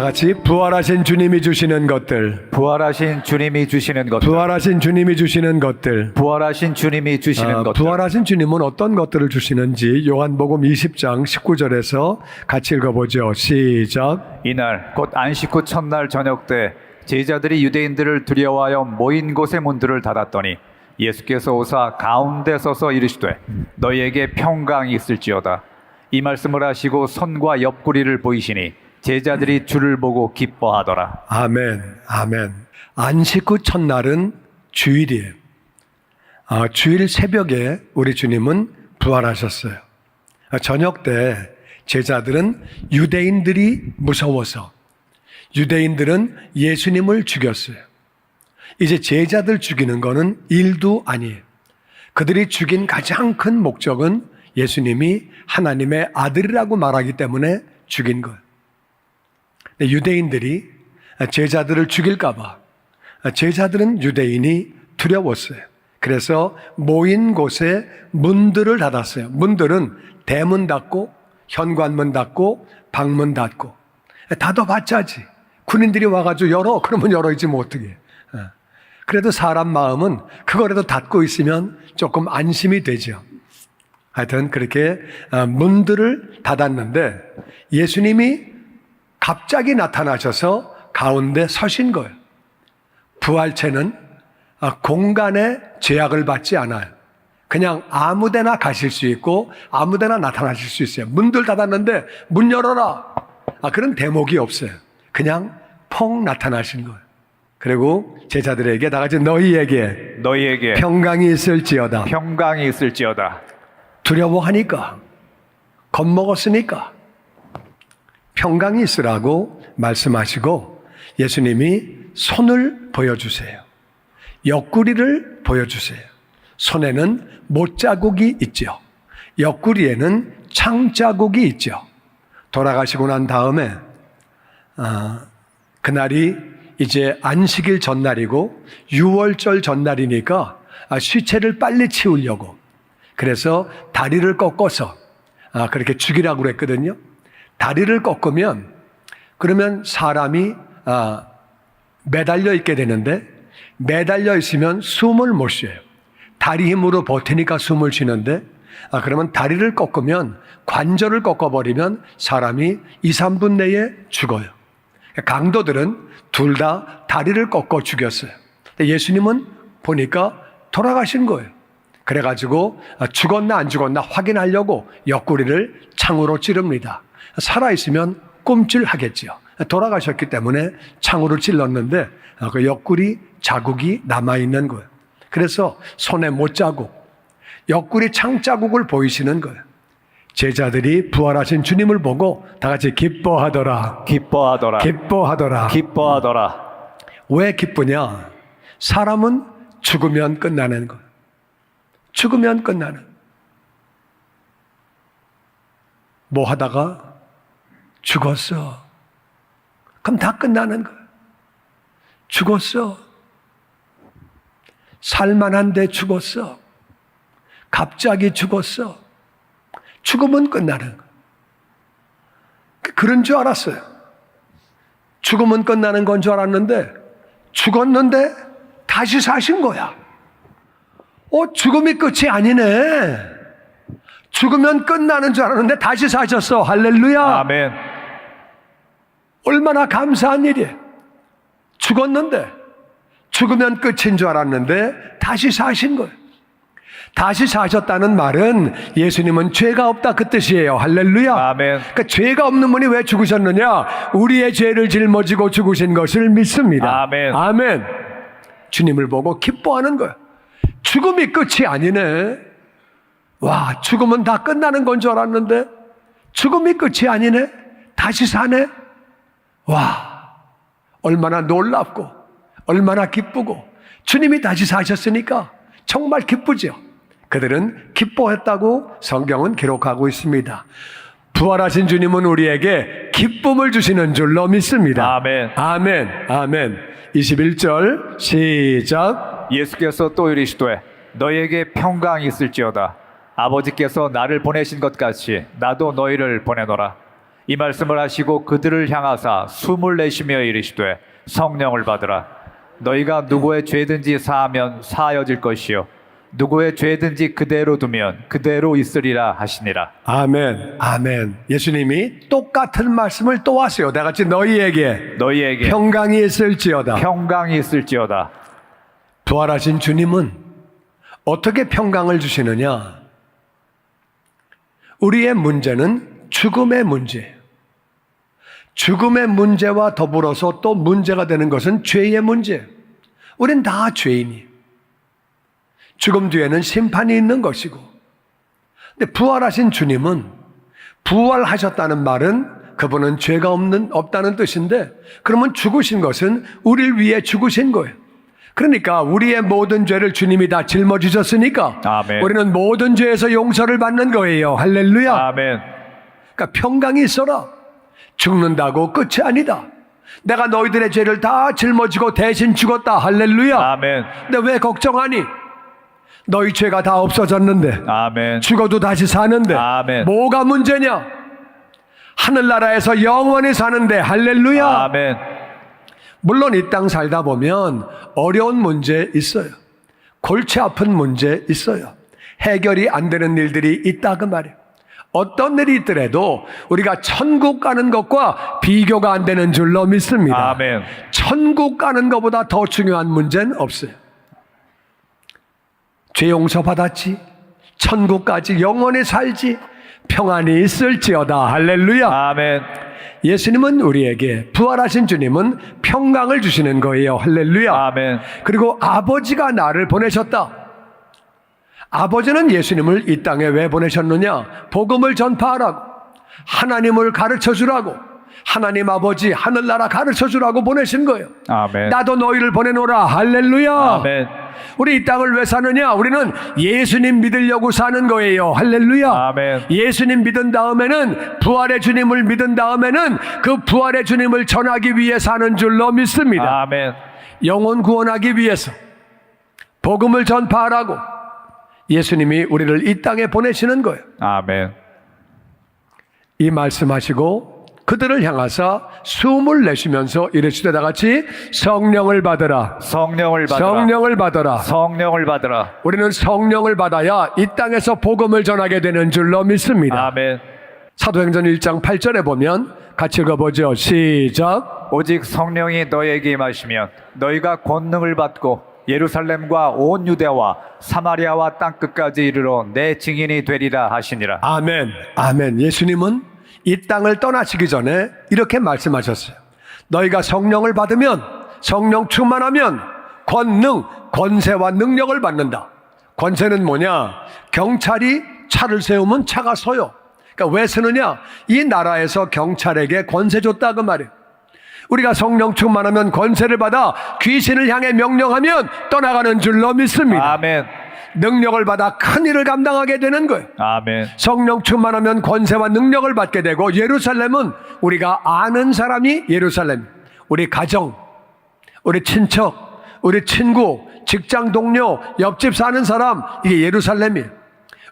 같이 부활하신 주님이 주시는 것들, 부활하신 주님이 주시는 것들, 부활하신 주님이 주시는 것들. 부활하신 주님이 주시는 것들. 부활하신 주님은 어떤 것들을 주시는지 요한복음 20장 19절에서 같이 읽어보죠. 시작. 이날 곧 안식 후 첫날 저녁 때 제자들이 유대인들을 두려워하여 모인 곳의 문들을 닫았더니 예수께서 오사 가운데 서서 이르시되 너희에게 평강이 있을지어다. 이 말씀을 하시고 손과 옆구리를 보이시니 제자들이 주를 보고 기뻐하더라. 아멘, 아멘. 안식 후 첫날은 주일이에요. 주일 새벽에 우리 주님은 부활하셨어요. 저녁 때 제자들은 유대인들이 무서워서 유대인들은 예수님을 죽였어요. 이제 제자들 죽이는 거는 일도 아니에요. 그들이 죽인 가장 큰 목적은 예수님이 하나님의 아들이라고 말하기 때문에 죽인 거예요. 유대인들이 제자들을 죽일까 봐 제자들은 유대인이 두려웠어요. 그래서 모인 곳에 문들을 닫았어요. 문들은 대문 닫고 현관문 닫고 방문 닫고 닫아봤자지. 군인들이 와가지고 열어. 그러면 열어야지 뭐 어떻게. 그래도 사람 마음은 그거라도 닫고 있으면 조금 안심이 되죠. 하여튼 그렇게 문들을 닫았는데 예수님이 갑자기 나타나셔서 가운데 서신 거예요. 부활체는 공간에 제약을 받지 않아요. 그냥 아무데나 가실 수 있고 아무데나 나타나실 수 있어요. 문들 닫았는데 문 열어라. 그런 대목이 없어요. 그냥 펑 나타나신 거예요. 그리고 제자들에게 다 같이 너희에게 평강이 있을지어다. 평강이 있을지어다. 두려워하니까 겁먹었으니까 평강이 있으라고 말씀하시고 예수님이 손을 보여주세요. 옆구리를 보여주세요. 손에는 못자국이 있죠. 옆구리에는 창자국이 있죠. 돌아가시고 난 다음에 그날이 이제 안식일 전날이고 유월절 전날이니까 시체를 빨리 치우려고 그래서 다리를 꺾어서 그렇게 죽이라고 그랬거든요. 다리를 꺾으면 그러면 사람이 매달려 있게 되는데 매달려 있으면 숨을 못 쉬어요. 다리 힘으로 버티니까 숨을 쉬는데 그러면 다리를 꺾으면 관절을 꺾어버리면 사람이 2, 3분 내에 죽어요. 강도들은 둘 다 다리를 꺾어 죽였어요. 예수님은 보니까 돌아가신 거예요. 그래가지고 죽었나 안 죽었나 확인하려고 옆구리를 창으로 찌릅니다. 살아있으면 꼼찔하겠죠. 돌아가셨기 때문에 창으로 찔렀는데 그 옆구리 자국이 남아있는 거예요. 그래서 손에 못자국, 옆구리 창자국을 보이시는 거예요. 제자들이 부활하신 주님을 보고 다 같이 기뻐하더라. 기뻐하더라. 기뻐하더라. 기뻐하더라. 왜 기쁘냐? 사람은 죽으면 끝나는 거예요. 죽으면 끝나는. 뭐 하다가 죽었어. 그럼 다 끝나는 거예요. 죽었어. 살만한데 죽었어. 갑자기 죽었어. 죽으면 끝나는 거예요. 그런 줄 알았어요. 죽으면 끝나는 건 줄 알았는데 죽었는데 다시 사신 거야. 죽음이 끝이 아니네. 죽으면 끝나는 줄 알았는데 다시 사셨어. 할렐루야. 아멘. 얼마나 감사한 일이에요. 죽었는데 죽으면 끝인 줄 알았는데 다시 사신 거예요. 다시 사셨다는 말은 예수님은 죄가 없다 그 뜻이에요. 할렐루야. 아멘. 그러니까 죄가 없는 분이 왜 죽으셨느냐? 우리의 죄를 짊어지고 죽으신 것을 믿습니다. 아멘. 아멘. 주님을 보고 기뻐하는 거예요. 죽음이 끝이 아니네. 와, 죽으면 다 끝나는 건 줄 알았는데 죽음이 끝이 아니네. 다시 사네. 와, 얼마나 놀랍고 얼마나 기쁘고 주님이 다시 사셨으니까 정말 기쁘죠. 그들은 기뻐했다고 성경은 기록하고 있습니다. 부활하신 주님은 우리에게 기쁨을 주시는 줄로 믿습니다. 아멘. 아멘. 아멘. 21절 시작. 예수께서 또 이르시되 너희에게 평강이 있을지어다. 아버지께서 나를 보내신 것 같이 나도 너희를 보내노라. 이 말씀을 하시고 그들을 향하사 숨을 내쉬며 이르시되 성령을 받으라. 너희가 누구의 죄든지 사하면 사하여질 것이요 누구의 죄든지 그대로 두면 그대로 있으리라 하시니라. 아멘. 아멘. 예수님이 똑같은 말씀을 또 하세요. 다 같이 너희에게 평강이 있을지어다. 평강이 있을지어다. 부활하신 주님은 어떻게 평강을 주시느냐? 우리의 문제는 죽음의 문제예요. 죽음의 문제와 더불어서 또 문제가 되는 것은 죄의 문제예요. 우린 다 죄인이에요. 죽음 뒤에는 심판이 있는 것이고, 근데 부활하신 주님은 부활하셨다는 말은 그분은 죄가 없다는 뜻인데, 그러면 죽으신 것은 우리를 위해 죽으신 거예요. 그러니까 우리의 모든 죄를 주님이 다 짊어지셨으니까 아멘. 우리는 모든 죄에서 용서를 받는 거예요. 할렐루야. 아멘. 그러니까 평강이 있어라. 죽는다고 끝이 아니다. 내가 너희들의 죄를 다 짊어지고 대신 죽었다. 할렐루야. 아멘. 근데 왜 걱정하니? 너희 죄가 다 없어졌는데, 아멘. 죽어도 다시 사는데, 아멘. 뭐가 문제냐? 하늘나라에서 영원히 사는데. 할렐루야. 아멘. 물론 이 땅 살다 보면 어려운 문제 있어요. 골치 아픈 문제 있어요. 해결이 안 되는 일들이 있다 그 말이에요. 어떤 일이 있더라도 우리가 천국 가는 것과 비교가 안 되는 줄로 믿습니다. 아멘. 천국 가는 것보다 더 중요한 문제는 없어요. 죄 용서 받았지, 천국까지 영원히 살지, 평안이 있을지어다. 할렐루야. 아멘. 예수님은 우리에게, 부활하신 주님은 평강을 주시는 거예요. 할렐루야. 아멘. 그리고 아버지가 나를 보내셨다. 아버지는 예수님을 이 땅에 왜 보내셨느냐? 복음을 전파하라고, 하나님을 가르쳐 주라고, 하나님 아버지 하늘나라 가르쳐 주라고 보내신 거예요. 아멘. 나도 너희를 보내노라. 할렐루야. 아멘. 우리 이 땅을 왜 사느냐? 우리는 예수님 믿으려고 사는 거예요. 할렐루야. 아멘. 예수님 믿은 다음에는, 부활의 주님을 믿은 다음에는 그 부활의 주님을 전하기 위해 사는 줄로 믿습니다. 아멘. 영혼 구원하기 위해서 복음을 전파하라고 예수님이 우리를 이 땅에 보내시는 거예요. 아멘. 이 말씀하시고 그들을 향하사 숨을 내쉬면서 이르시되 다 같이 성령을 받으라. 성령을 받으라. 성령을 받으라. 성령을 받으라. 우리는 성령을 받아야 이 땅에서 복음을 전하게 되는 줄로 믿습니다. 아멘. 사도행전 1장 8절에 보면 같이 읽어보죠. 시작. 오직 성령이 너희에게 임하시면 너희가 권능을 받고 예루살렘과 온 유대와 사마리아와 땅 끝까지 이르러 내 증인이 되리라 하시니라. 아멘. 아멘. 예수님은 이 땅을 떠나시기 전에 이렇게 말씀하셨어요. 너희가 성령을 받으면, 성령 충만하면 권능, 권세와 능력을 받는다. 권세는 뭐냐? 경찰이 차를 세우면 차가 서요. 그러니까 왜 서느냐? 이 나라에서 경찰에게 권세 줬다 그 말이에요. 우리가 성령 충만하면 권세를 받아 귀신을 향해 명령하면 떠나가는 줄로 믿습니다. 아멘. 능력을 받아 큰 일을 감당하게 되는 거예요. 아멘. 성령 충만하면 권세와 능력을 받게 되고, 예루살렘은 우리가 아는 사람이 예루살렘, 우리 가정, 우리 친척, 우리 친구, 직장 동료, 옆집 사는 사람, 이게 예루살렘이에요.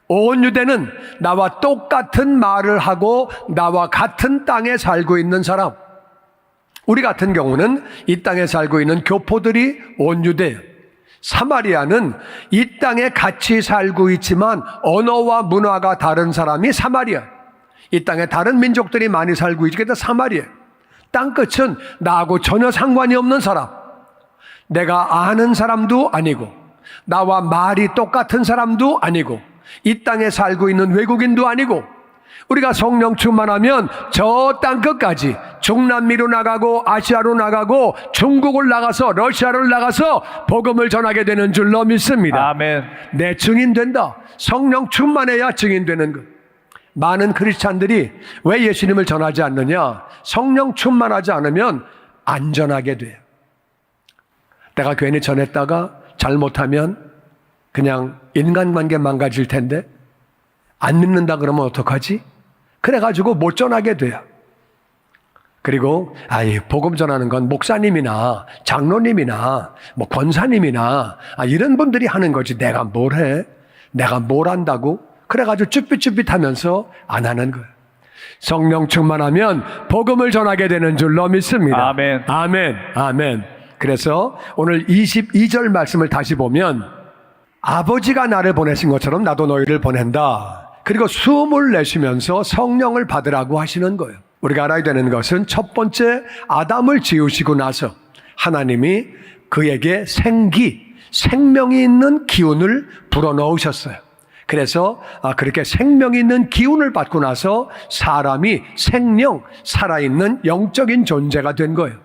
온 유대는 나와 똑같은 말을 하고 나와 같은 땅에 살고 있는 사람. 우리 같은 경우는 이 땅에 살고 있는 교포들이 온 유대예요. 사마리아는 이 땅에 같이 살고 있지만 언어와 문화가 다른 사람이 사마리아. 이 땅에 다른 민족들이 많이 살고 있기 때문에 사마리아. 땅끝은 나하고 전혀 상관이 없는 사람. 내가 아는 사람도 아니고 나와 말이 똑같은 사람도 아니고 이 땅에 살고 있는 외국인도 아니고, 우리가 성령 충만하면 저 땅끝까지 중남미로 나가고 아시아로 나가고 중국을 나가서 러시아를 나가서 복음을 전하게 되는 줄로 믿습니다. 아멘. 내 증인 된다. 성령 충만해야 증인 되는 것. 많은 크리스찬들이 왜 예수님을 전하지 않느냐? 성령 충만하지 않으면 안전하게 돼요. 내가 괜히 전했다가 잘못하면 그냥 인간관계 망가질 텐데 안 믿는다 그러면 어떡하지? 그래가지고 못 전하게 돼요. 그리고 복음 전하는 건 목사님이나 장로님이나 뭐 권사님이나 이런 분들이 하는 거지 내가 뭘 해? 내가 뭘 한다고? 그래가지고 쭈삣쭈삣하면서 안 하는 거예요. 성령 충만하면 복음을 전하게 되는 줄로 믿습니다. 아멘. 아멘. 아멘. 그래서 오늘 22절 말씀을 다시 보면 아버지가 나를 보내신 것처럼 나도 너희를 보낸다. 그리고 숨을 내쉬면서 성령을 받으라고 하시는 거예요. 우리가 알아야 되는 것은 첫 번째 아담을 지으시고 나서 하나님이 그에게 생명이 있는 기운을 불어넣으셨어요. 그래서 그렇게 생명이 있는 기운을 받고 나서 사람이 살아있는 영적인 존재가 된 거예요.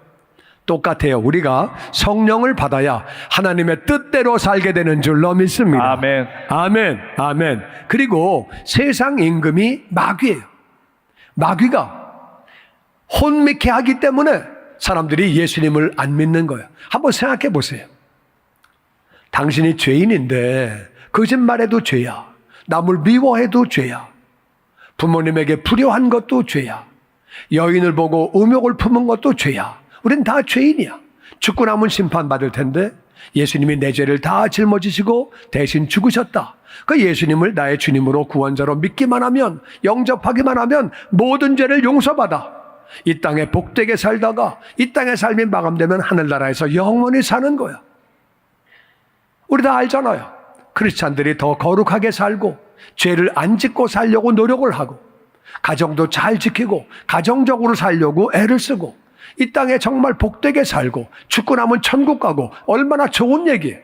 똑같아요. 우리가 성령을 받아야 하나님의 뜻대로 살게 되는 줄로 믿습니다. 아멘. 아멘. 아멘. 그리고 세상 임금이 마귀예요. 마귀가 혼미케 하기 때문에 사람들이 예수님을 안 믿는 거예요. 한번 생각해 보세요. 당신이 죄인인데 거짓말해도 죄야. 남을 미워해도 죄야. 부모님에게 불효한 것도 죄야. 여인을 보고 음욕을 품은 것도 죄야. 우린 다 죄인이야. 죽고 나면 심판받을 텐데 예수님이 내 죄를 다 짊어지시고 대신 죽으셨다. 그 예수님을 나의 주님으로 구원자로 믿기만 하면, 영접하기만 하면 모든 죄를 용서받아 이 땅에 복되게 살다가 이 땅의 삶이 마감되면 하늘나라에서 영원히 사는 거야. 우리 다 알잖아요. 크리스찬들이 더 거룩하게 살고 죄를 안 짓고 살려고 노력을 하고 가정도 잘 지키고 가정적으로 살려고 애를 쓰고 이 땅에 정말 복되게 살고 죽고 나면 천국 가고 얼마나 좋은 얘기예요.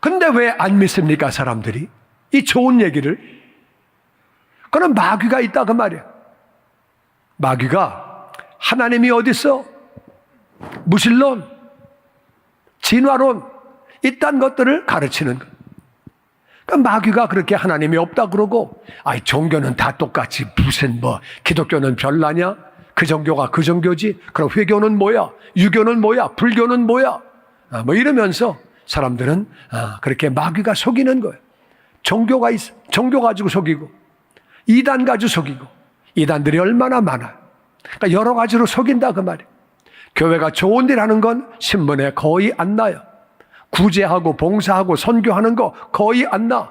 근데 왜 안 믿습니까, 사람들이? 이 좋은 얘기를. 그럼 마귀가 있다 그 말이야. 마귀가 하나님이 어디 있어? 무신론, 진화론 이딴 것들을 가르치는 거예요. 그러니까 마귀가 그렇게 하나님이 없다 그러고, 아이 종교는 다 똑같이 무슨 기독교는 별나냐? 그 종교가 그 종교지. 그럼 회교는 뭐야? 유교는 뭐야? 불교는 뭐야? 이러면서 사람들은 그렇게 마귀가 속이는 거예요. 종교가 있어. 종교 가지고 속이고, 이단 가지고 속이고, 이단들이 얼마나 많아요. 그러니까 여러 가지로 속인다 그 말이에요. 교회가 좋은 일 하는 건 신문에 거의 안 나요. 구제하고 봉사하고 선교하는 거 거의 안 나.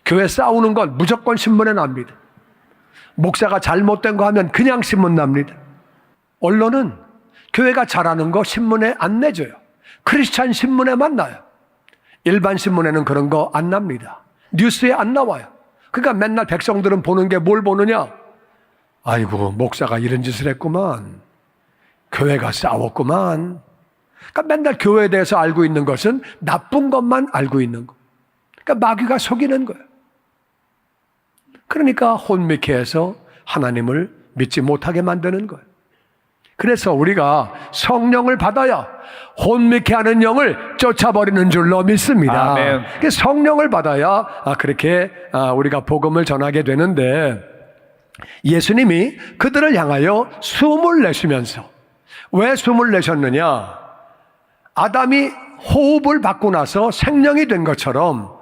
교회 싸우는 건 무조건 신문에 납니다. 목사가 잘못된 거 하면 그냥 신문 납니다. 언론은 교회가 잘하는 거 신문에 안 내줘요. 크리스찬 신문에만 나요. 일반 신문에는 그런 거 안 납니다. 뉴스에 안 나와요. 그러니까 맨날 백성들은 보는 게 뭘 보느냐? 아이고 목사가 이런 짓을 했구만. 교회가 싸웠구만. 그러니까 맨날 교회에 대해서 알고 있는 것은 나쁜 것만 알고 있는 거. 그러니까 마귀가 속이는 거예요. 그러니까 혼미케 해서 하나님을 믿지 못하게 만드는 거예요. 그래서 우리가 성령을 받아야 혼미케 하는 영을 쫓아버리는 줄로 믿습니다. 아멘. 성령을 받아야 그렇게 우리가 복음을 전하게 되는데, 예수님이 그들을 향하여 숨을 내쉬면서, 왜 숨을 내셨느냐? 아담이 호흡을 받고 나서 생명이 된 것처럼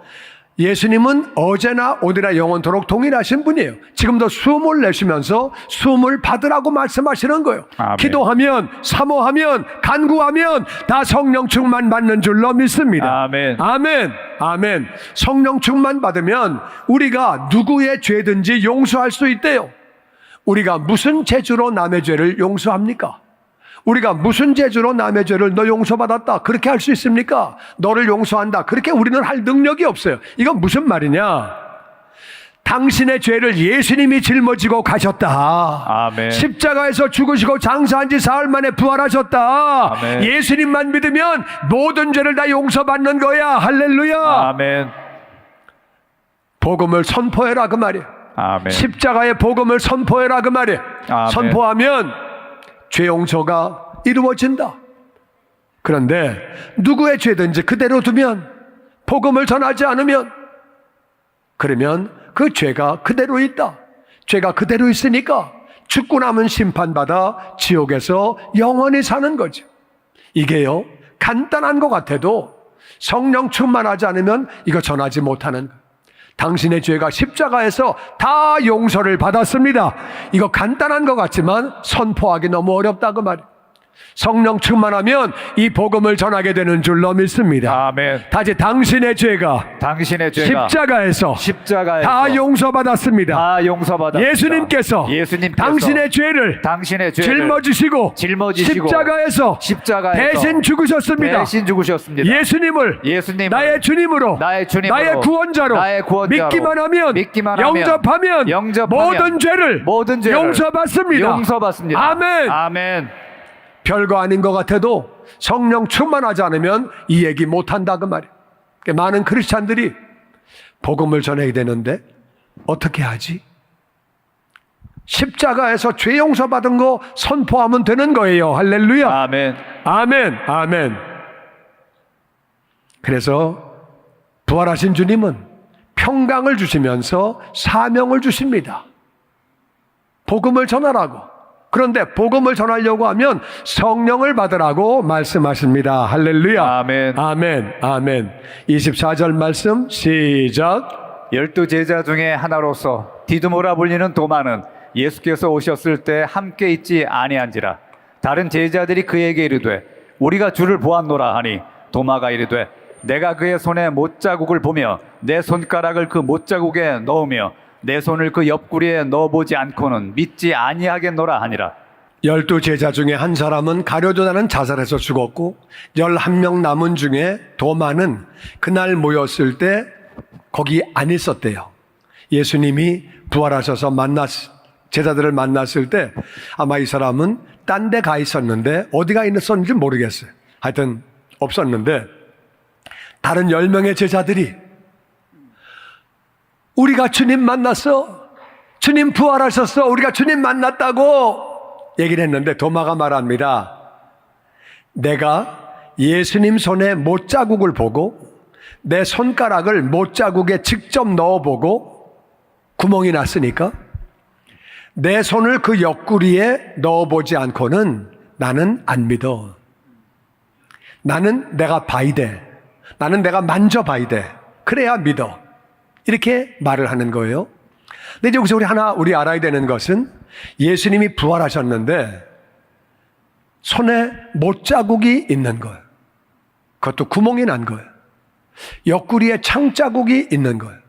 예수님은 어제나 오늘이나 영원토록 동일하신 분이에요. 지금도 숨을 내쉬면서 숨을 받으라고 말씀하시는 거예요. 아멘. 기도하면, 사모하면, 간구하면 다 성령 충만 받는 줄로 믿습니다. 아멘. 아멘. 아멘. 성령 충만 받으면 우리가 누구의 죄든지 용서할 수 있대요. 우리가 무슨 재주로 남의 죄를 용서합니까? 우리가 무슨 재주로 남의 죄를 너 용서받았다 그렇게 할 수 있습니까? 너를 용서한다 그렇게 우리는 할 능력이 없어요. 이건 무슨 말이냐? 당신의 죄를 예수님이 짊어지고 가셨다. 아멘. 십자가에서 죽으시고 장사한 지 사흘 만에 부활하셨다. 아멘. 예수님만 믿으면 모든 죄를 다 용서받는 거야. 할렐루야. 아멘. 복음을 선포해라 그 말이에요. 아멘. 십자가의 복음을 선포해라 그 말이에요. 아멘. 선포하면 죄 용서가 이루어진다. 그런데 누구의 죄든지 그대로 두면, 복음을 전하지 않으면, 그러면 그 죄가 그대로 있다. 죄가 그대로 있으니까 죽고 나면 심판받아 지옥에서 영원히 사는 거죠. 이게요, 간단한 것 같아도 성령 충만하지 않으면 이거 전하지 못하는 거예요. 당신의 죄가 십자가에서 다 용서를 받았습니다. 이거 간단한 것 같지만 선포하기 너무 어렵다 그 말이에요. 성령 충만하면 이 복음을 전하게 되는 줄로 믿습니다. 아멘. 다시 당신의 죄가 당신의 죄가 십자가에서 다 용서받았습니다. 다 용서받았습니다. 예수님께서 당신의 죄를 짊어지시고 십자가에서 대신 죽으셨습니다. 예수님을 나의 주님으로 나의 구원자로 믿기만 하면 영접하면 모든 죄를 용서받습니다. 아멘. 별거 아닌 것 같아도 성령 충만하지 않으면 이 얘기 못한다 그 말이에요. 많은 크리스찬들이 복음을 전해야 되는데 어떻게 하지? 십자가에서 죄 용서받은 거 선포하면 되는 거예요. 할렐루야. 아멘. 그래서 부활하신 주님은 평강을 주시면서 사명을 주십니다. 복음을 전하라고. 그런데 복음을 전하려고 하면 성령을 받으라고 말씀하십니다. 할렐루야. 아멘. 24절 말씀 시작. 12 제자 중에 하나로서 디두모라 불리는 도마는 예수께서 오셨을 때 함께 있지 아니한지라. 다른 제자들이 그에게 이르되 우리가 주를 보았노라 하니 도마가 이르되 내가 그의 손에 못자국을 보며 내 손가락을 그 못자국에 넣으며 내 손을 그 옆구리에 넣어보지 않고는 믿지 아니하겠노라 하니라. 12 제자 중에 한 사람은 가룟유다는 자살해서 죽었고 11명 남은 중에 도마는 그날 모였을 때 거기 안 있었대요. 예수님이 부활하셔서 제자들을 만났을 때 아마 이 사람은 딴 데 가 있었는데 어디가 있었는지 모르겠어요. 하여튼 없었는데 다른 10명의 제자들이 우리가 주님 만났어. 주님 부활하셨어. 우리가 주님 만났다고 얘기를 했는데 도마가 말합니다. 내가 예수님 손에 못자국을 보고 내 손가락을 못자국에 직접 넣어보고 구멍이 났으니까 내 손을 그 옆구리에 넣어보지 않고는 나는 안 믿어. 나는 내가 봐야 돼. 나는 내가 만져봐야 돼. 그래야 믿어. 이렇게 말을 하는 거예요. 근데 이제 여기서 우리 알아야 되는 것은 예수님이 부활하셨는데 손에 못자국이 있는 거예요. 그것도 구멍이 난 거예요. 옆구리에 창자국이 있는 거예요.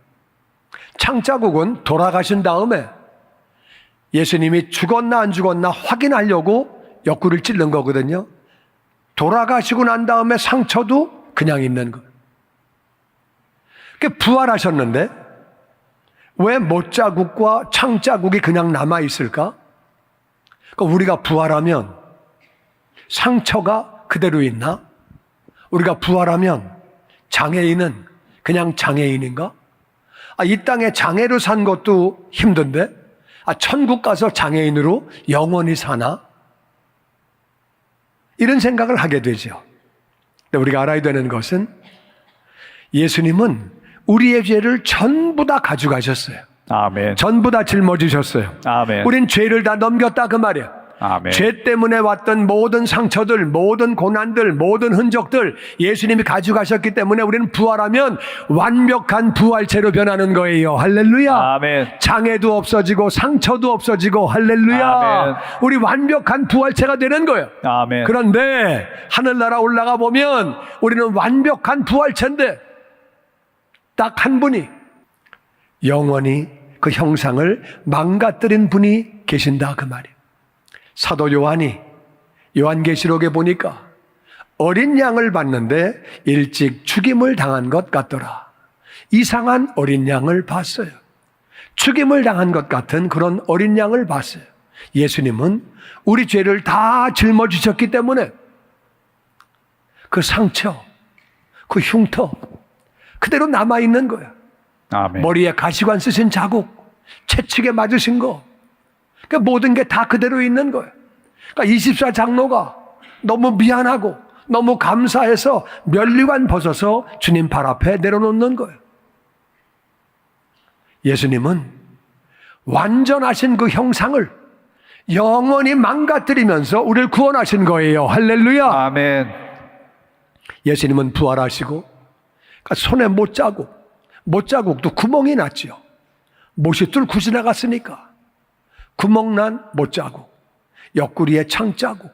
창자국은 돌아가신 다음에 예수님이 죽었나 안 죽었나 확인하려고 옆구리를 찔른 거거든요. 돌아가시고 난 다음에 상처도 그냥 있는 거예요. 부활하셨는데 왜 못자국과 창자국이 그냥 남아있을까? 그러니까 우리가 부활하면 상처가 그대로 있나? 우리가 부활하면 장애인은 그냥 장애인인가? 이 땅에 장애로 산 것도 힘든데 천국 가서 장애인으로 영원히 사나? 이런 생각을 하게 되죠. 근데 우리가 알아야 되는 것은 예수님은 우리의 죄를 전부 다 가져가셨어요. 아멘. 전부 다 짊어지셨어요. 아멘. 우린 죄를 다 넘겼다 그 말이에요. 아멘. 죄 때문에 왔던 모든 상처들, 모든 고난들, 모든 흔적들 예수님이 가져가셨기 때문에 우리는 부활하면 완벽한 부활체로 변하는 거예요. 할렐루야. 아멘. 장애도 없어지고 상처도 없어지고 할렐루야. 아멘. 우리 완벽한 부활체가 되는 거예요. 아멘. 그런데 하늘나라 올라가 보면 우리는 완벽한 부활체인데 딱 한 분이 영원히 그 형상을 망가뜨린 분이 계신다 그 말이에요. 사도 요한이 요한계시록에 보니까 어린 양을 봤는데 일찍 죽임을 당한 것 같더라. 이상한 어린 양을 봤어요. 죽임을 당한 것 같은 그런 어린 양을 봤어요. 예수님은 우리 죄를 다 짊어지셨기 때문에 그 상처, 그 흉터 그대로 남아있는 거예요. 아멘. 머리에 가시관 쓰신 자국, 채찍에 맞으신 거, 그러니까 모든 게 다 그대로 있는 거예요. 그러니까 24 장로가 너무 미안하고 너무 감사해서 면류관 벗어서 주님 발 앞에 내려놓는 거예요. 예수님은 완전하신 그 형상을 영원히 망가뜨리면서 우리를 구원하신 거예요. 할렐루야. 아멘. 예수님은 부활하시고 그러니까 손에 못자국도 구멍이 났죠. 못이 뚫고 지나갔으니까 구멍난 못자국, 옆구리에 창자국,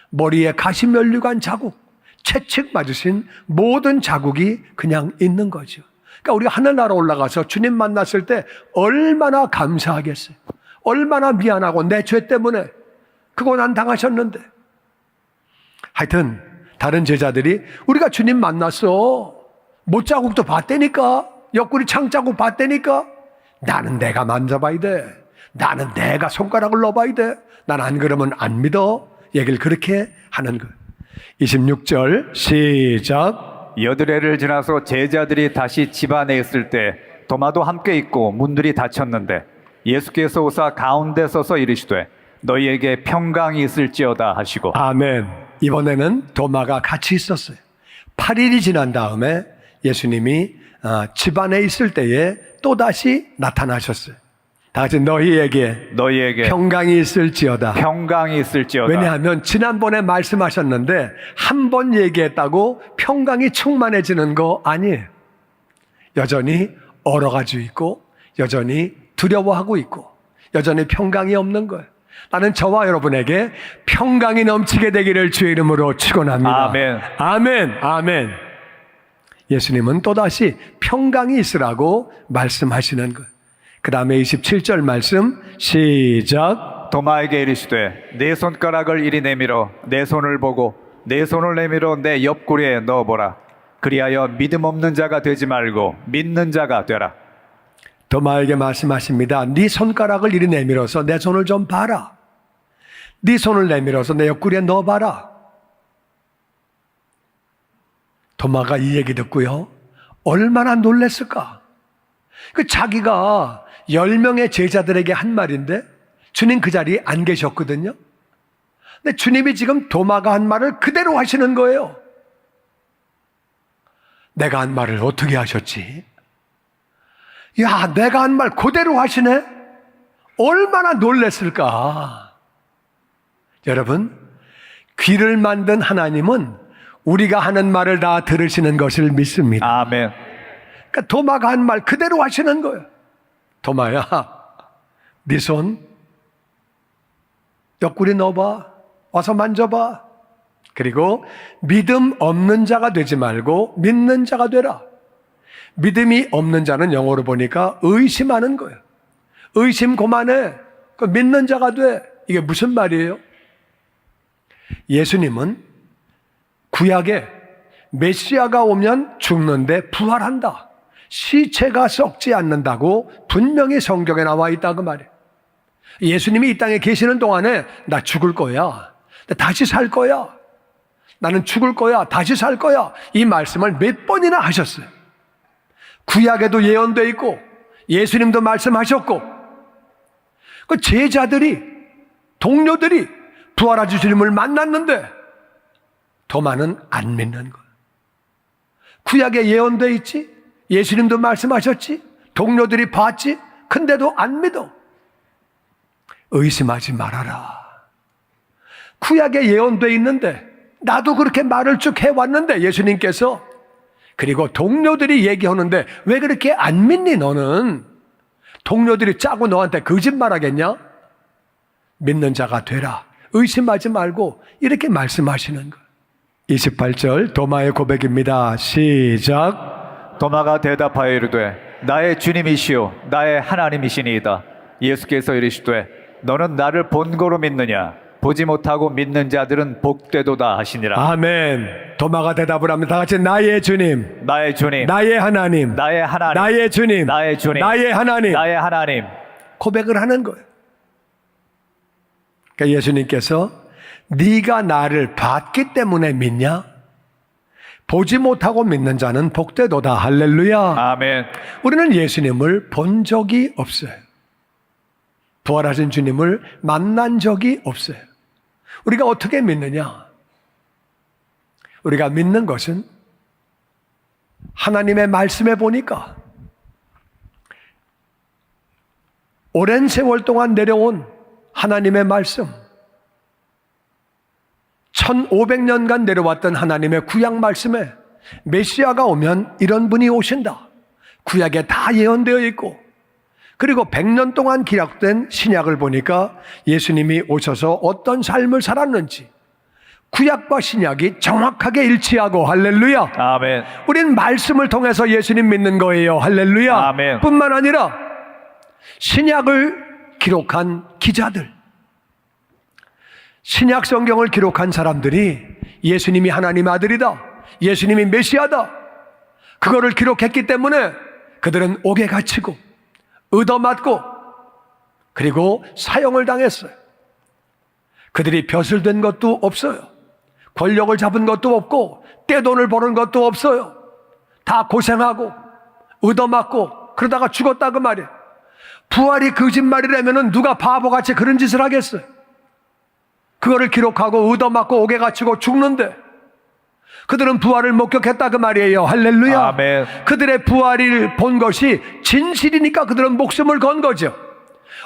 머리에 가시 면류관 자국, 채찍 맞으신 모든 자국이 그냥 있는 거죠. 그러니까 우리가 하늘나라 올라가서 주님 만났을 때 얼마나 감사하겠어요. 얼마나 미안하고 내 죄 때문에 그거 난 당하셨는데. 하여튼 다른 제자들이 우리가 주님 만났어. 못자국도 봤다니까. 옆구리 창자국 봤다니까. 나는 내가 만져봐야 돼. 나는 내가 손가락을 넣어봐야 돼. 난 안 그러면 안 믿어. 얘기를 그렇게 하는 거예요. 26절 시작. 여드레를 지나서 제자들이 다시 집 안에 있을 때 도마도 함께 있고 문들이 닫혔는데 예수께서 오사 가운데 서서 이르시되 너희에게 평강이 있을지어다 하시고. 아멘. 이번에는 도마가 같이 있었어요. 8일이 지난 다음에 예수님이 집 안에 있을 때에 또다시 나타나셨어요. 다 같이 너희에게 평강이 있을지어다. 평강이 있을지어다. 왜냐하면 지난번에 말씀하셨는데 한 번 얘기했다고 평강이 충만해지는 거 아니에요. 여전히 얼어가지고 있고 여전히 두려워하고 있고 여전히 평강이 없는 거예요. 나는 저와 여러분에게 평강이 넘치게 되기를 주의 이름으로 축원합니다. 아멘. 아멘. 아멘. 예수님은 또다시 평강이 있으라고 말씀하시는 거예요. 그 다음에 27절 말씀 시작. 도마에게 이르시되 내 손가락을 이리 내밀어 내 손을 보고 내 손을 내밀어 내 옆구리에 넣어보라. 그리하여 믿음 없는 자가 되지 말고 믿는 자가 되라. 도마에게 말씀하십니다. 네 손가락을 이리 내밀어서 내 손을 좀 봐라. 네 손을 내밀어서 내 옆구리에 넣어봐라. 도마가 이 얘기 듣고요. 얼마나 놀랐을까? 그 자기가 10명의 제자들에게 한 말인데 주님 그 자리에 안 계셨거든요. 근데 주님이 지금 도마가 한 말을 그대로 하시는 거예요. 내가 한 말을 어떻게 하셨지? 야, 내가 한 말 그대로 하시네? 얼마나 놀랬을까? 여러분, 귀를 만든 하나님은 우리가 하는 말을 다 들으시는 것을 믿습니다. 아멘. 그러니까 도마가 한 말 그대로 하시는 거예요. 도마야, 네 손 옆구리 넣어봐. 와서 만져봐. 그리고 믿음 없는 자가 되지 말고 믿는 자가 되라. 믿음이 없는 자는 영어로 보니까 의심하는 거예요. 의심 그만해. 그 믿는 자가 돼. 이게 무슨 말이에요? 예수님은 구약에 메시아가 오면 죽는데 부활한다. 시체가 썩지 않는다고 분명히 성경에 나와 있다 그 말이에요. 예수님이 이 땅에 계시는 동안에 나 죽을 거야. 나 다시 살 거야. 나는 죽을 거야. 다시 살 거야. 이 말씀을 몇 번이나 하셨어요. 구약에도 예언되어 있고 예수님도 말씀하셨고 그 제자들이 동료들이 부활하신 주님을 만났는데 도마는 안 믿는 거예요. 구약에 예언되어 있지 예수님도 말씀하셨지 동료들이 봤지 근데도 안 믿어. 의심하지 말아라. 구약에 예언되어 있는데 나도 그렇게 말을 쭉 해왔는데 예수님께서 그리고 동료들이 얘기하는데 왜 그렇게 안 믿니 너는? 동료들이 짜고 너한테 거짓말하겠냐? 믿는 자가 되라. 의심하지 말고 이렇게 말씀하시는 거예요. 28절 도마의 고백입니다. 시작. 도마가 대답하여 이르되 나의 주님이시요 나의 하나님이시니이다. 예수께서 이르시되 너는 나를 본고로 믿느냐? 보지 못하고 믿는 자들은 복되도다 하시니라. 아멘. 도마가 대답을 합니다. 다 같이 나의 주님, 나의 주님, 나의 하나님, 나의 하나님, 나의 주님, 나의 주님, 나의 하나님, 나의 하나님. 고백을 하는 거예요. 그러니까 예수님께서 네가 나를 봤기 때문에 믿냐? 보지 못하고 믿는 자는 복되도다. 할렐루야. 아멘. 우리는 예수님을 본 적이 없어요. 부활하신 주님을 만난 적이 없어요. 우리가 어떻게 믿느냐? 우리가 믿는 것은 하나님의 말씀에 보니까 오랜 세월 동안 내려온 하나님의 말씀, 1500년간 내려왔던 하나님의 구약 말씀에 메시아가 오면 이런 분이 오신다. 구약에 다 예언되어 있고 그리고 100년 동안 기록된 신약을 보니까 예수님이 오셔서 어떤 삶을 살았는지 구약과 신약이 정확하게 일치하고 할렐루야. 아멘. 우리는 말씀을 통해서 예수님 믿는 거예요. 할렐루야. 아멘. 뿐만 아니라 신약을 기록한 기자들, 신약 성경을 기록한 사람들이 예수님이 하나님의 아들이다, 예수님이 메시아다, 그거를 기록했기 때문에 그들은 옥에 갇히고 얻어맞고 그리고 사형을 당했어요. 그들이 벼슬 된 것도 없어요. 권력을 잡은 것도 없고 떼돈을 버는 것도 없어요. 다 고생하고 얻어맞고 그러다가 죽었다 그 말이에요. 부활이 거짓말이라면 누가 바보같이 그런 짓을 하겠어요? 그거를 기록하고 얻어맞고 옥에 갇히고 죽는데 그들은 부활을 목격했다 그 말이에요. 할렐루야. 아멘. 그들의 부활을 본 것이 진실이니까 그들은 목숨을 건 거죠.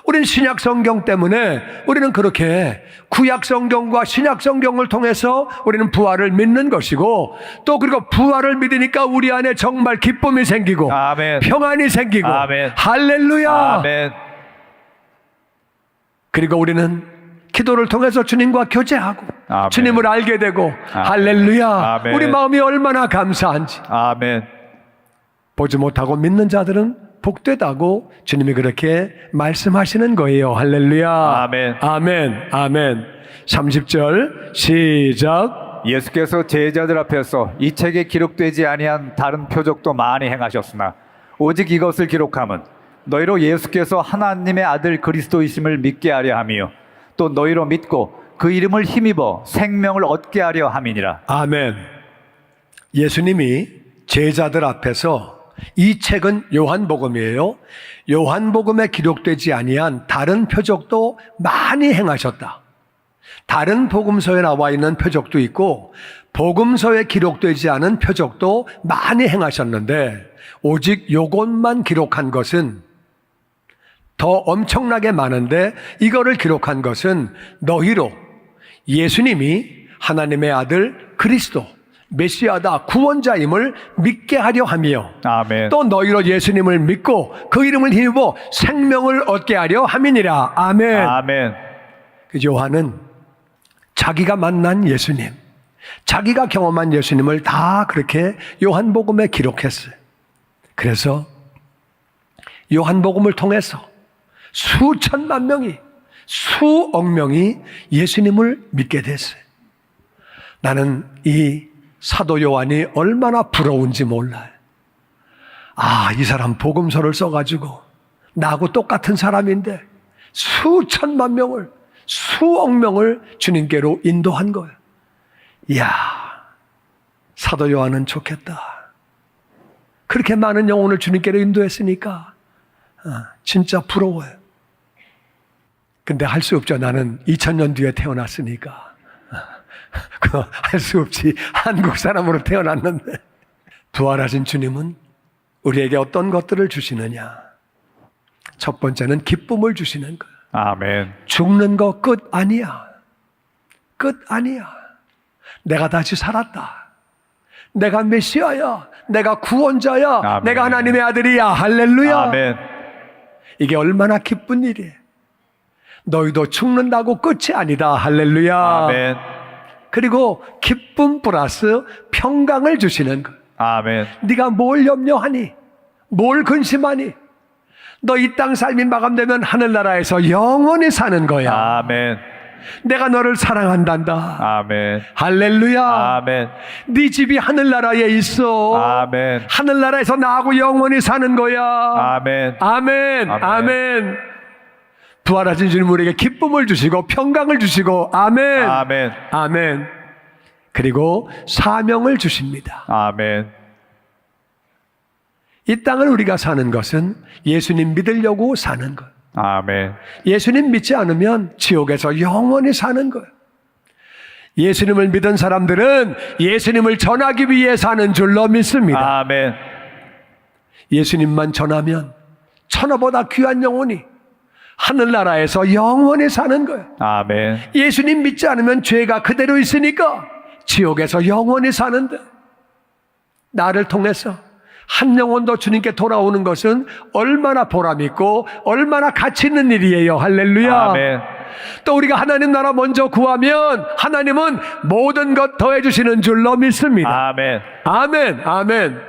우리는 신약 성경 때문에 우리는 그렇게 구약 성경과 신약 성경을 통해서 우리는 부활을 믿는 것이고, 또 그리고 부활을 믿으니까 우리 안에 정말 기쁨이 생기고 아멘. 평안이 생기고 아멘. 할렐루야. 아멘. 그리고 우리는 기도를 통해서 주님과 교제하고 아멘. 주님을 알게 되고 아멘. 할렐루야. 아멘. 우리 마음이 얼마나 감사한지. 아멘. 보지 못하고 믿는 자들은 복되다고 주님이 그렇게 말씀하시는 거예요. 할렐루야. 아멘. 아멘. 아멘. 30절 시작. 예수께서 제자들 앞에서 이 책에 기록되지 아니한 다른 표적도 많이 행하셨으나 오직 이것을 기록함은 너희로 예수께서 하나님의 아들 그리스도이심을 믿게 하려 함이요 또 너희로 믿고 그 이름을 힘입어 생명을 얻게 하려 함이니라. 아멘. 예수님이 제자들 앞에서, 이 책은 요한복음이에요, 요한복음에 기록되지 아니한 다른 표적도 많이 행하셨다. 다른 복음서에 나와 있는 표적도 있고 복음서에 기록되지 않은 표적도 많이 행하셨는데 오직 요것만 기록한 것은 더 엄청나게 많은데, 이거를 기록한 것은 너희로 예수님이 하나님의 아들 그리스도 메시아다, 구원자임을 믿게 하려 함이요 아멘. 또 너희로 예수님을 믿고 그 이름을 힘입어 생명을 얻게 하려 함이니라. 아멘. 아멘. 요한은 자기가 만난 예수님, 자기가 경험한 예수님을 다 그렇게 요한복음에 기록했어요. 그래서 요한복음을 통해서 수천만 명이, 수억 명이 예수님을 믿게 됐어요. 나는 이 사도 요한이 얼마나 부러운지 몰라요. 아, 이 사람 복음서를 써가지고 나하고 똑같은 사람인데 수천만 명을, 수억 명을 주님께로 인도한 거예요. 이야, 사도 요한은 좋겠다. 그렇게 많은 영혼을 주님께로 인도했으니까 진짜 부러워요. 근데 할 수 없죠. 나는 2000년 뒤에 태어났으니까. 할 수 없지. 한국 사람으로 태어났는데. 부활하신 주님은 우리에게 어떤 것들을 주시느냐? 첫 번째는 기쁨을 주시는 거예요. 아멘. 죽는 거 끝 아니야. 끝 아니야. 내가 다시 살았다. 내가 메시아야. 내가 구원자야. 아멘. 내가 하나님의 아들이야. 할렐루야. 아멘. 이게 얼마나 기쁜 일이에요. 너희도 죽는다고 끝이 아니다. 할렐루야. 아멘. 그리고 기쁨 플러스 평강을 주시는 거예요. 아멘. 네가 뭘 염려하니? 뭘 근심하니? 너 이 땅 삶이 마감되면 하늘나라에서 영원히 사는 거야. 아멘. 내가 너를 사랑한단다. 아멘. 할렐루야. 아멘. 네 집이 하늘나라에 있어. 아멘. 하늘나라에서 나하고 영원히 사는 거야. 아멘. 아멘. 아멘. 아멘. 부활하신 주님 우리에게 기쁨을 주시고 평강을 주시고 아멘. 아멘. 아멘. 그리고 사명을 주십니다. 아멘. 이 땅을 우리가 사는 것은 예수님 믿으려고 사는 것. 아멘. 예수님 믿지 않으면 지옥에서 영원히 사는 거예요. 예수님을 믿은 사람들은 예수님을 전하기 위해 사는 줄로 믿습니다. 아멘. 예수님만 전하면 천하보다 귀한 영혼이 하늘나라에서 영원히 사는 거예요. 아멘. 예수님 믿지 않으면 죄가 그대로 있으니까 지옥에서 영원히 사는데, 나를 통해서 한 영혼도 주님께 돌아오는 것은 얼마나 보람 있고 얼마나 가치 있는 일이에요. 할렐루야. 아멘. 또 우리가 하나님 나라 먼저 구하면 하나님은 모든 것 더해 주시는 줄로 믿습니다. 아멘. 아멘. 아멘.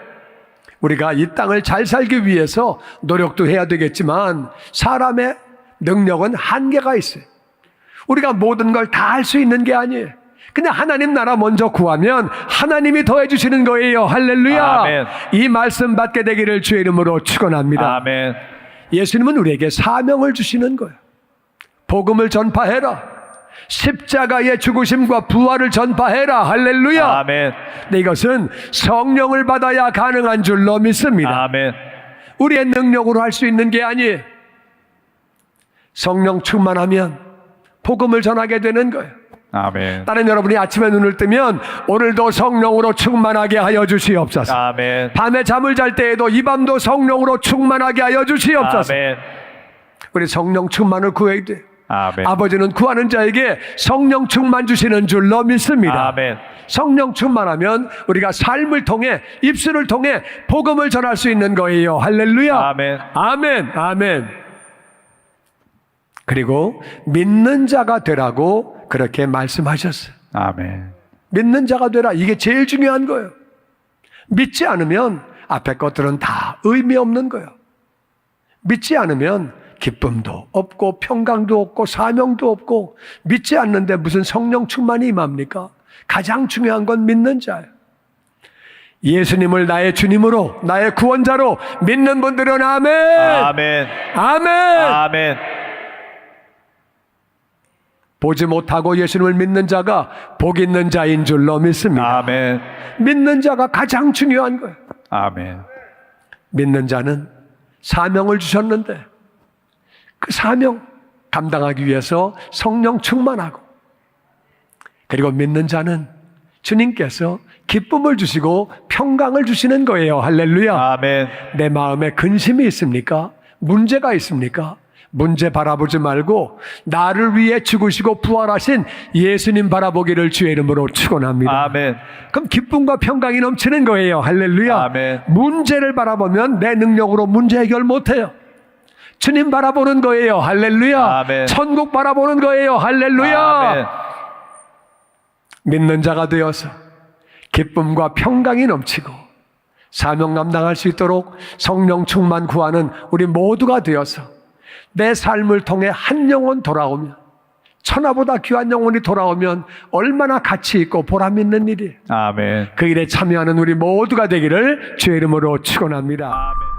우리가 이 땅을 잘 살기 위해서 노력도 해야 되겠지만 사람의 능력은 한계가 있어요. 우리가 모든 걸 다 할 수 있는 게 아니에요. 근데 하나님 나라 먼저 구하면 하나님이 더해 주시는 거예요. 할렐루야. 아멘. 이 말씀 받게 되기를 주의 이름으로 축원합니다. 아멘. 예수님은 우리에게 사명을 주시는 거예요. 복음을 전파해라. 십자가의 죽으심과 부활을 전파해라. 할렐루야. 아멘. 근데 이것은 성령을 받아야 가능한 줄로 믿습니다. 아멘. 우리의 능력으로 할 수 있는 게 아니에요. 성령 충만하면 복음을 전하게 되는 거예요. 아멘. 다른 여러분이 아침에 눈을 뜨면 오늘도 성령으로 충만하게 하여 주시옵소서. 아멘. 밤에 잠을 잘 때에도 이 밤도 성령으로 충만하게 하여 주시옵소서. 아멘. 우리 성령 충만을 구해야 돼요. 아멘. 아버지는 구하는 자에게 성령 충만 주시는 줄로 믿습니다. 아멘. 성령 충만하면 우리가 삶을 통해 입술을 통해 복음을 전할 수 있는 거예요. 할렐루야. 아멘. 아멘. 아멘. 그리고 믿는 자가 되라고 그렇게 말씀하셨어요. 아멘. 믿는 자가 되라. 이게 제일 중요한 거예요. 믿지 않으면 앞에 것들은 다 의미 없는 거예요. 믿지 않으면 기쁨도 없고 평강도 없고 사명도 없고 믿지 않는데 무슨 성령 충만이 임합니까? 가장 중요한 건 믿는 자예요. 예수님을 나의 주님으로 나의 구원자로 믿는 분들은 아멘. 아멘. 아멘. 아멘. 보지 못하고 예수님을 믿는 자가 복 있는 자인 줄로 믿습니다. 아멘. 믿는 자가 가장 중요한 거예요. 아멘. 믿는 자는 사명을 주셨는데 그 사명 감당하기 위해서 성령 충만하고 그리고 믿는 자는 주님께서 기쁨을 주시고 평강을 주시는 거예요. 할렐루야. 아멘. 내 마음에 근심이 있습니까? 문제가 있습니까? 문제 바라보지 말고 나를 위해 죽으시고 부활하신 예수님 바라보기를 주의 이름으로 축원합니다. 아멘. 그럼 기쁨과 평강이 넘치는 거예요. 할렐루야. 아멘. 문제를 바라보면 내 능력으로 문제 해결 못해요. 주님 바라보는 거예요. 할렐루야. 아멘. 천국 바라보는 거예요. 할렐루야. 아멘. 믿는 자가 되어서 기쁨과 평강이 넘치고 사명 감당할 수 있도록 성령 충만 구하는 우리 모두가 되어서 내 삶을 통해 한 영혼 돌아오면 천하보다 귀한 영혼이 돌아오면 얼마나 가치 있고 보람 있는 일이에요. 아멘. 그 일에 참여하는 우리 모두가 되기를 주의 이름으로 축원합니다. 아멘.